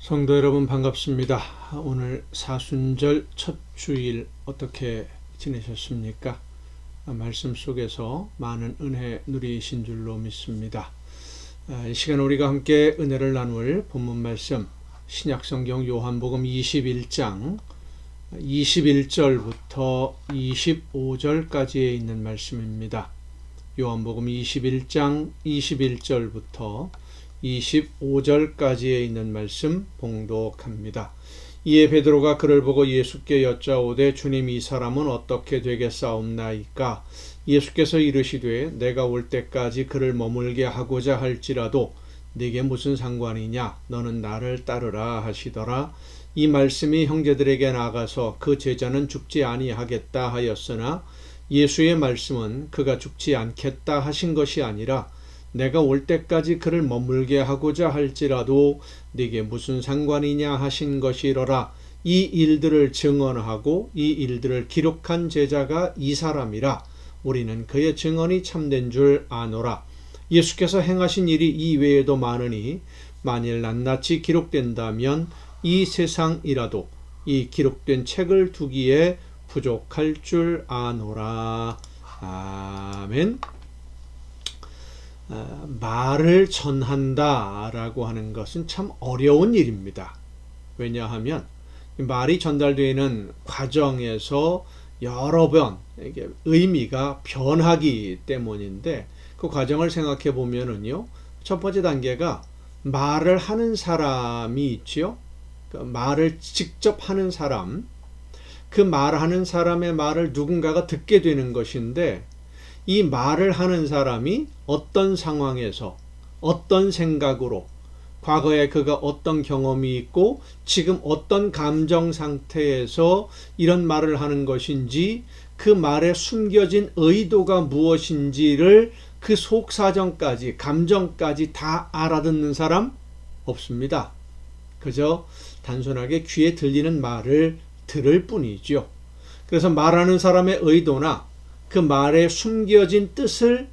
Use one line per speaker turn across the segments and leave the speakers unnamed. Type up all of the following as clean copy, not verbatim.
성도 여러분 반갑습니다. 오늘 사순절 첫 주일 어떻게 지내셨습니까? 말씀 속에서 많은 은혜 누리신 줄로 믿습니다. 이 시간 우리가 함께 은혜를 나눌 본문 말씀 신약성경 요한복음 21장 21절부터 25절까지에 있는 말씀입니다. 요한복음 21장 21절부터 25절까지에 있는 말씀 봉독합니다. 이에 베드로가 그를 보고 예수께 여짜오되 주님, 이 사람은 어떻게 되겠사옵나이까? 예수께서 이르시되 내가 올 때까지 그를 머물게 하고자 할지라도 네게 무슨 상관이냐? 너는 나를 따르라 하시더라. 이 말씀이 형제들에게 나가서 그 제자는 죽지 아니하겠다 하였으나 예수의 말씀은 그가 죽지 않겠다 하신 것이 아니라 내가 올 때까지 그를 머물게 하고자 할지라도 네게 무슨 상관이냐 하신 것이로라. 이 일들을 증언하고 이 일들을 기록한 제자가 이 사람이라. 우리는 그의 증언이 참된 줄 아노라. 예수께서 행하신 일이 이 외에도 많으니 만일 낱낱이 기록된다면 이 세상이라도 이 기록된 책을 두기에 부족할 줄 아노라. 아멘. 말을 전한다라고 하는 것은 참 어려운 일입니다. 왜냐하면 말이 전달되는 과정에서 여러 번 이게 의미가 변하기 때문인데, 그 과정을 생각해 보면은요, 첫 번째 단계가 말을 하는 사람이 있지요. 그 말을 직접 하는 사람, 그 말하는 사람의 말을 누군가가 듣게 되는 것인데, 이 말을 하는 사람이 어떤 상황에서 어떤 생각으로 과거에 그가 어떤 경험이 있고 지금 어떤 감정 상태에서 이런 말을 하는 것인지, 그 말에 숨겨진 의도가 무엇인지를 그 속사정까지 감정까지 다 알아듣는 사람 없습니다. 그저 단순하게 귀에 들리는 말을 들을 뿐이죠. 그래서 말하는 사람의 의도나 그 말에 숨겨진 뜻을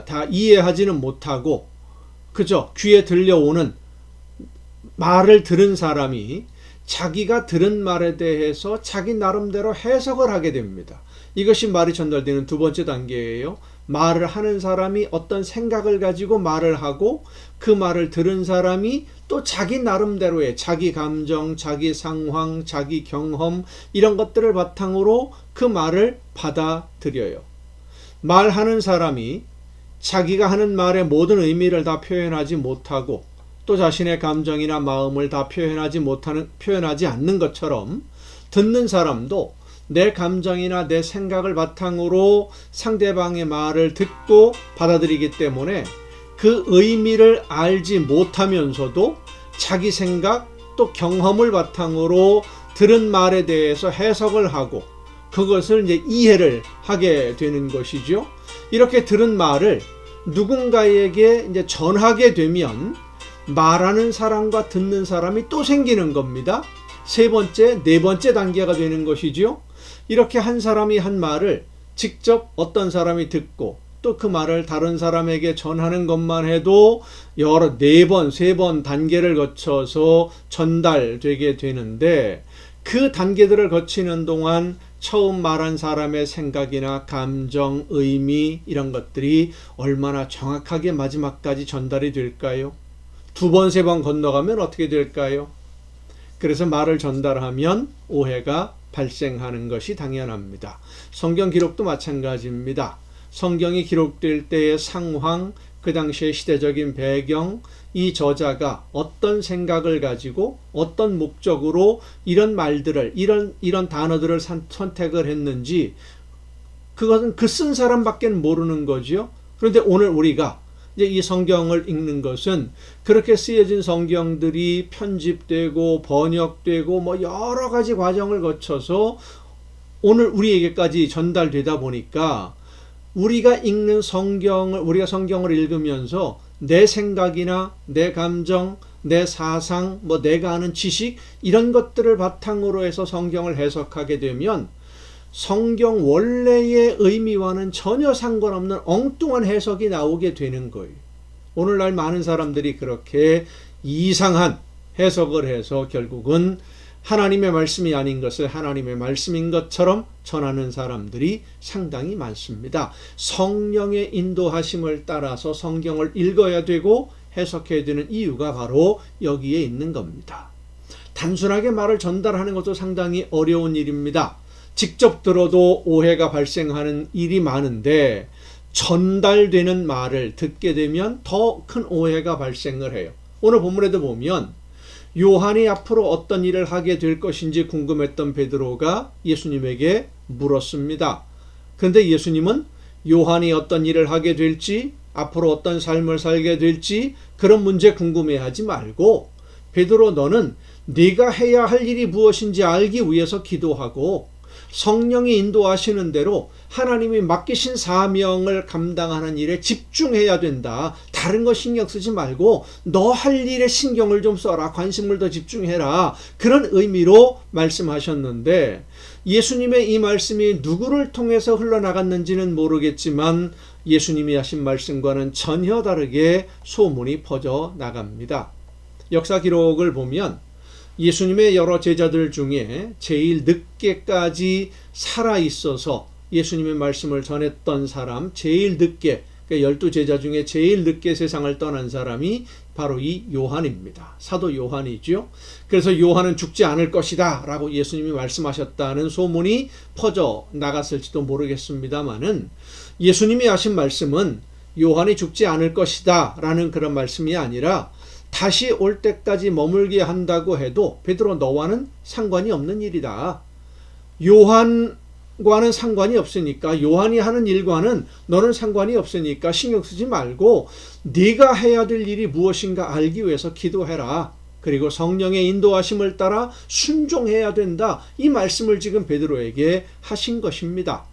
다 이해하지는 못하고 그저 귀에 들려오는 말을 들은 사람이 자기가 들은 말에 대해서 자기 나름대로 해석을 하게 됩니다. 이것이 말이 전달되는 두 번째 단계예요. 말을 하는 사람이 어떤 생각을 가지고 말을 하고 그 말을 들은 사람이 또 자기 나름대로의 자기 감정, 자기 상황, 자기 경험 이런 것들을 바탕으로 그 말을 받아들여요. 말하는 사람이 자기가 하는 말의 모든 의미를 다 표현하지 못하고 또 자신의 감정이나 마음을 다 표현하지 않는 것처럼 듣는 사람도 내 감정이나 내 생각을 바탕으로 상대방의 말을 듣고 받아들이기 때문에 그 의미를 알지 못하면서도 자기 생각 또 경험을 바탕으로 들은 말에 대해서 해석을 하고 그것을 이제 이해를 하게 되는 것이죠. 이렇게 들은 말을 누군가에게 이제 전하게 되면 말하는 사람과 듣는 사람이 또 생기는 겁니다. 세 번째, 네 번째 단계가 되는 것이죠. 이렇게 한 사람이 한 말을 직접 어떤 사람이 듣고 또 그 말을 다른 사람에게 전하는 것만 해도 여러 네 번, 세 번 단계를 거쳐서 전달되게 되는데, 그 단계들을 거치는 동안 처음 말한 사람의 생각이나 감정, 의미 이런 것들이 얼마나 정확하게 마지막까지 전달이 될까요? 두 번, 세 번 건너가면 어떻게 될까요? 그래서 말을 전달하면 오해가 발생하는 것이 당연합니다. 성경 기록도 마찬가지입니다. 성경이 기록될 때의 상황, 그 당시의 시대적인 배경, 이 저자가 어떤 생각을 가지고 어떤 목적으로 이런 말들을 이런 단어들을 선택을 했는지 그것은 그 쓴 사람밖에 모르는 거죠. 그런데 오늘 우리가 이제 이 성경을 읽는 것은 그렇게 쓰여진 성경들이 편집되고 번역되고 뭐 여러 가지 과정을 거쳐서 오늘 우리에게까지 전달되다 보니까 우리가 읽는 성경을, 우리가 성경을 읽으면서 내 생각이나 내 감정, 내 사상, 뭐 내가 아는 지식 이런 것들을 바탕으로 해서 성경을 해석하게 되면 성경 원래의 의미와는 전혀 상관없는 엉뚱한 해석이 나오게 되는 거예요. 오늘날 많은 사람들이 그렇게 이상한 해석을 해서 결국은 하나님의 말씀이 아닌 것을 하나님의 말씀인 것처럼 전하는 사람들이 상당히 많습니다. 성령의 인도하심을 따라서 성경을 읽어야 되고 해석해야 되는 이유가 바로 여기에 있는 겁니다. 단순하게 말을 전달하는 것도 상당히 어려운 일입니다. 직접 들어도 오해가 발생하는 일이 많은데 전달되는 말을 듣게 되면 더 큰 오해가 발생을 해요. 오늘 본문에도 보면 요한이 앞으로 어떤 일을 하게 될 것인지 궁금했던 베드로가 예수님에게 물었습니다. 그런데 예수님은 요한이 어떤 일을 하게 될지, 앞으로 어떤 삶을 살게 될지 그런 문제 궁금해하지 말고 베드로, 너는 네가 해야 할 일이 무엇인지 알기 위해서 기도하고 성령이 인도하시는 대로 하나님이 맡기신 사명을 감당하는 일에 집중해야 된다. 다른 거 신경 쓰지 말고 너 할 일에 신경을 좀 써라. 관심을 더 집중해라. 그런 의미로 말씀하셨는데 예수님의 이 말씀이 누구를 통해서 흘러나갔는지는 모르겠지만 예수님이 하신 말씀과는 전혀 다르게 소문이 퍼져 나갑니다. 역사 기록을 보면 예수님의 여러 제자들 중에 제일 늦게까지 살아있어서 예수님의 말씀을 전했던 사람, 제일 늦게, 그러니까 12제자 중에 제일 늦게 세상을 떠난 사람이 바로 이 요한입니다. 사도 요한이죠. 그래서 요한은 죽지 않을 것이다 라고 예수님이 말씀하셨다는 소문이 퍼져 나갔을지도 모르겠습니다만은 예수님이 하신 말씀은 요한이 죽지 않을 것이다 라는 그런 말씀이 아니라 다시 올 때까지 머물게 한다고 해도 베드로, 너와는 상관이 없는 일이다. 요한과는 상관이 없으니까, 요한이 하는 일과는 너는 상관이 없으니까 신경 쓰지 말고 네가 해야 될 일이 무엇인가 알기 위해서 기도해라. 그리고 성령의 인도하심을 따라 순종해야 된다. 이 말씀을 지금 베드로에게 하신 것입니다.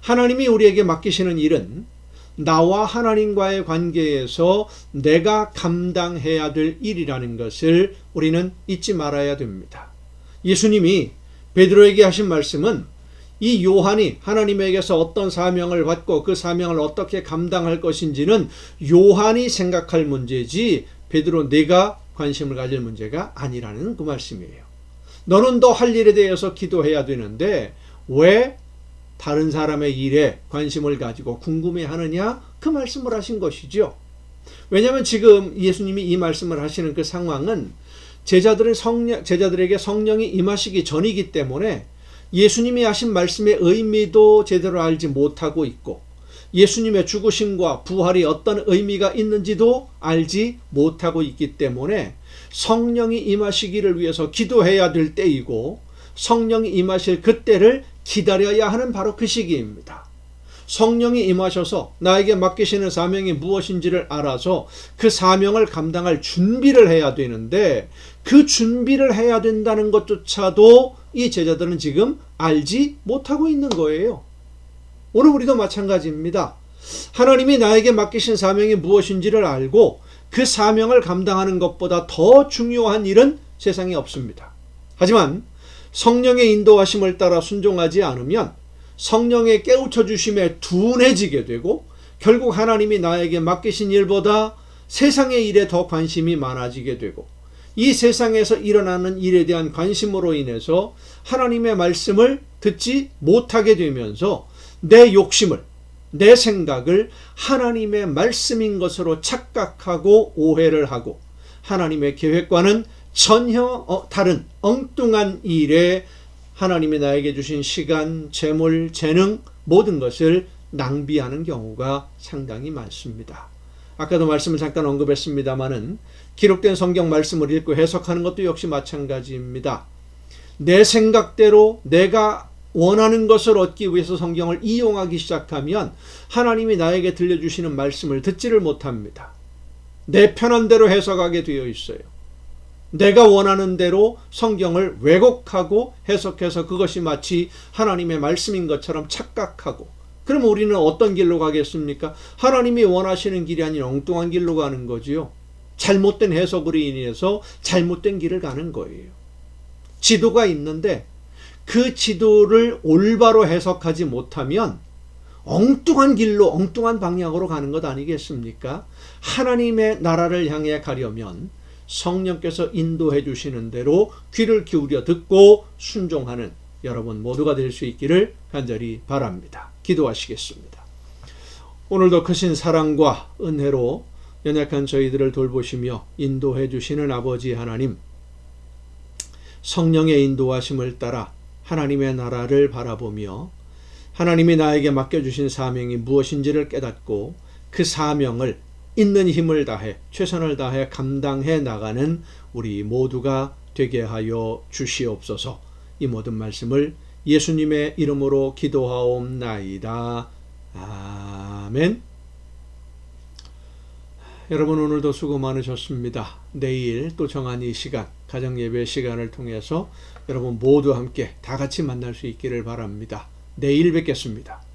하나님이 우리에게 맡기시는 일은 나와 하나님과의 관계에서 내가 감당해야 될 일이라는 것을 우리는 잊지 말아야 됩니다. 예수님이 베드로에게 하신 말씀은 이 요한이 하나님에게서 어떤 사명을 받고 그 사명을 어떻게 감당할 것인지는 요한이 생각할 문제지 베드로, 네가 관심을 가질 문제가 아니라는 그 말씀이에요. 너는 더 할 일에 대해서 기도해야 되는데 왜 다른 사람의 일에 관심을 가지고 궁금해하느냐? 그 말씀을 하신 것이죠. 왜냐하면 지금 예수님이 이 말씀을 하시는 그 상황은 제자들에게 성령이 임하시기 전이기 때문에 예수님이 하신 말씀의 의미도 제대로 알지 못하고 있고 예수님의 죽으심과 부활이 어떤 의미가 있는지도 알지 못하고 있기 때문에 성령이 임하시기를 위해서 기도해야 될 때이고 성령이 임하실 그때를 기다려야 하는 바로 그 시기입니다. 성령이 임하셔서 나에게 맡기시는 사명이 무엇인지를 알아서 그 사명을 감당할 준비를 해야 되는데 그 준비를 해야 된다는 것조차도 이 제자들은 지금 알지 못하고 있는 거예요. 오늘 우리도 마찬가지입니다. 하나님이 나에게 맡기신 사명이 무엇인지를 알고 그 사명을 감당하는 것보다 더 중요한 일은 세상에 없습니다. 하지만 성령의 인도하심을 따라 순종하지 않으면 성령의 깨우쳐 주심에 둔해지게 되고 결국 하나님이 나에게 맡기신 일보다 세상의 일에 더 관심이 많아지게 되고 이 세상에서 일어나는 일에 대한 관심으로 인해서 하나님의 말씀을 듣지 못하게 되면서 내 욕심을, 내 생각을 하나님의 말씀인 것으로 착각하고 오해를 하고 하나님의 계획과는 전혀 다른 엉뚱한 일에 하나님이 나에게 주신 시간, 재물, 재능 모든 것을 낭비하는 경우가 상당히 많습니다. 아까도 말씀을 잠깐 언급했습니다마는 기록된 성경 말씀을 읽고 해석하는 것도 역시 마찬가지입니다. 내 생각대로 내가 원하는 것을 얻기 위해서 성경을 이용하기 시작하면 하나님이 나에게 들려주시는 말씀을 듣지를 못합니다. 내 편한 대로 해석하게 되어 있어요. 내가 원하는 대로 성경을 왜곡하고 해석해서 그것이 마치 하나님의 말씀인 것처럼 착각하고 그럼 우리는 어떤 길로 가겠습니까? 하나님이 원하시는 길이 아닌 엉뚱한 길로 가는 거지요. 잘못된 해석으로 인해서 잘못된 길을 가는 거예요. 지도가 있는데 그 지도를 올바로 해석하지 못하면 엉뚱한 길로 엉뚱한 방향으로 가는 것 아니겠습니까? 하나님의 나라를 향해 가려면 성령께서 인도해 주시는 대로 귀를 기울여 듣고 순종하는 여러분 모두가 될 수 있기를 간절히 바랍니다. 기도하시겠습니다. 오늘도 크신 사랑과 은혜로 연약한 저희들을 돌보시며 인도해 주시는 아버지 하나님, 성령의 인도하심을 따라 하나님의 나라를 바라보며 하나님이 나에게 맡겨주신 사명이 무엇인지를 깨닫고 그 사명을 있는 힘을 다해 최선을 다해 감당해 나가는 우리 모두가 되게 하여 주시옵소서. 이 모든 말씀을 예수님의 이름으로 기도하옵나이다. 아멘. 여러분 오늘도 수고 많으셨습니다. 내일 또 정한 이 시간, 가정예배 시간을 통해서 여러분 모두 함께 다 같이 만날 수 있기를 바랍니다. 내일 뵙겠습니다.